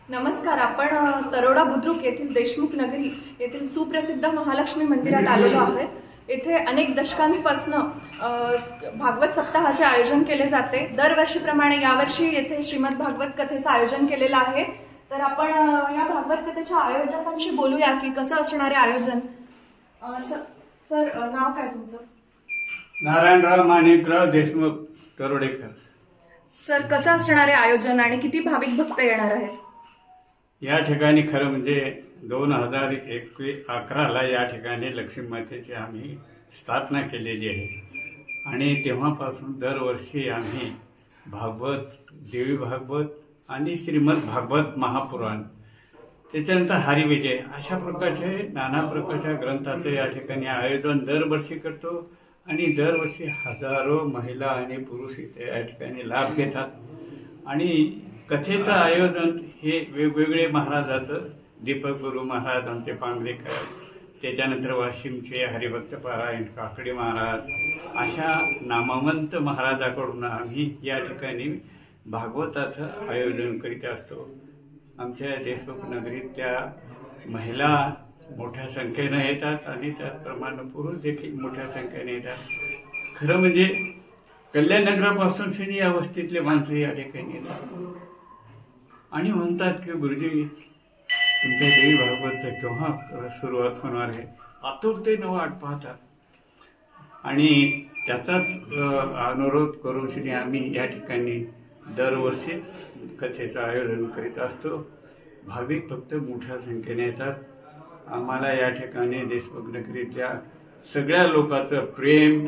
नमस्कार. आपण तरोडा बुद्रुक येथील देशमुख नगरी येथील सुप्रसिद्ध महालक्ष्मी मंदिरात आलेलो आहोत. येथे अनेक दशकांपासून भागवत सप्ताहाचे आयोजन केले जाते. दरवर्षीप्रमाणे यावर्षी येथे श्रीमद भागवत कथेचे आयोजन केलेले आहे. तर आपण या भागवत कथेच्या आयोजकांशी बोलूया की कसं असणार आहे आयोजन. सर नाव काय तुमचं? नारायणराव माणिकराव देशमुख तरोडेकर. सर कसं असणार आहे आयोजन आणि किती भाविक भक्त येणार आहेत? या ठिकाणी खरं म्हणजे 2011ला या ठिकाणी लक्ष्मी मातेची आम्ही स्थापना केलेली आहे आणि तेव्हापासून दरवर्षी आम्ही भागवत, देवी भागवत आणि श्रीमद भागवत महापुराण, त्याच्यानंतर हरिविजय अशा प्रकारचे नाना प्रकारच्या ग्रंथाचं या ठिकाणी आयोजन दरवर्षी करतो आणि दरवर्षी हजारो महिला आणि पुरुष इथे या ठिकाणी लाभ घेतात. आणि कथेचं आयोजन हे वेगवेगळे महाराजाचं, दीपक गुरु महाराज आमचे पांगरेकर, त्याच्यानंतर वाशिमचे हरिभक्त पारायण काकडे महाराज, अशा नामवंत महाराजाकडून आम्ही या ठिकाणी भागवताचं आयोजन करीत असतो. आमच्या देशमुख नगरीतल्या महिला मोठ्या संख्येने येतात आणि त्याचप्रमाणे पुरुष देखील मोठ्या संख्येने येतात. खरं म्हणजे कल्याण नगरापासून शनी या वस्तीतले माणसं या ठिकाणी येतात आणि म्हणतात की गुरुजी तुमच्या देवी भागवतचं केव्हा सुरुवात होणार आहे, आतुरतेनं वाट पाहतात. आणि त्याचाच अनुरोध करून शनी आम्ही या ठिकाणी दरवर्षीच कथेचं आयोजन करीत असतो. भाविक फक्त मोठ्या संख्येने येतात. आम्हाला या ठिकाणी देशमुख नगरीतल्या सगळ्या लोकांचं प्रेम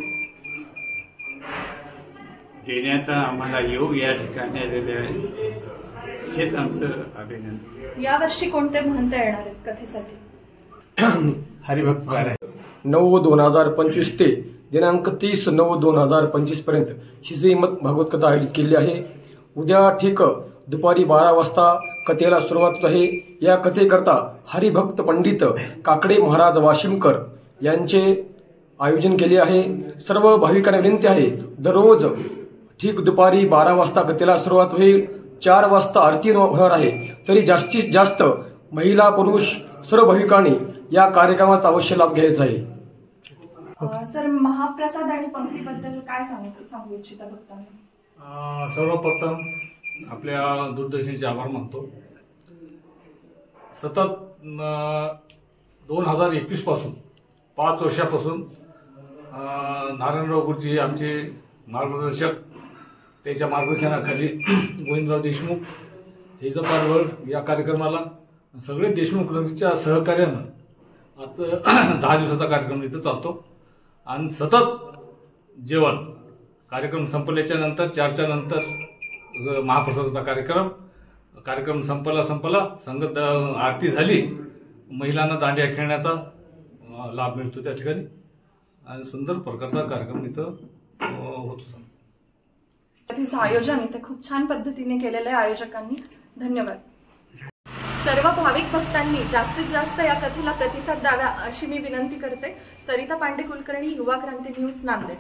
देण्याचा आम्हाला योग या ठिकाणी आलेले आहे. हेच आमचं अभिनंदन. यावर्षी कोणते महंत येणार आहेत कथेसाठी? हरिभक्त पारायण 9/2025 ते दिनांक 30/9/2025 पर्यंत ही श्रीमद भागवत कथा आयोजित केली आहे. उद्या ठीक दुपारी 12 वाजता कथेला सुरुवात होत आहे. या कथेकरता हरिभक्त पंडित काकडे महाराज वाशिमकर यांचे आयोजन केले आहे. सर्व भाविकांना विनंती आहे, दररोज ठीक दुपारी 12 वाजता कथेला सुरुवात होईल. 4 वाजता आरती होणार आहे. तरी जास्तीत जास्त महिला पुरुष सर्व भाविकांनी या कार्यक्रमाचा अवश्य लाभ घ्यायचा आहे. सर महाप्रसाद आणि पंक्तीबद्दल काय सांगू इच्छिता भक्तांना? सर्वप्रथम आपल्या दूरदर्शनचे आभार मानतो. सतत 2021 पासून 5 वर्षापासून नारायणराव गुरुजी आमचे मार्गदर्शक, त्याच्या मार्गदर्शनाखाली गोविंदराव देशमुख हे जपारवळ या कार्यक्रमाला सगळे देशमुख नगरीच्या सहकार्यानं आजचं 10 दिवसाचा कार्यक्रम इथं चालतो. आणि सतत जेवण कार्यक्रम संपल्याच्या नंतर 4च्या नंतर महाप्रसादाचा कार्यक्रम संपला संगत आरती झाली, महिलांना दांडिया खेळण्याचा लाभ मिळतो त्या ठिकाणी आणि सुंदर प्रकारचा कार्यक्रम इथं होतो. कथेचं आयोजन इथे खूप छान पद्धतीने केलेलं आहे आयोजकांनी. धन्यवाद. सर्व भाविक भक्तांनी जास्तीत जास्त या कथेला प्रतिसाद द्यावा अशी मी विनंती करते. सरिता पांडे कुलकर्णी, युवा क्रांती न्यूज, नांदेड.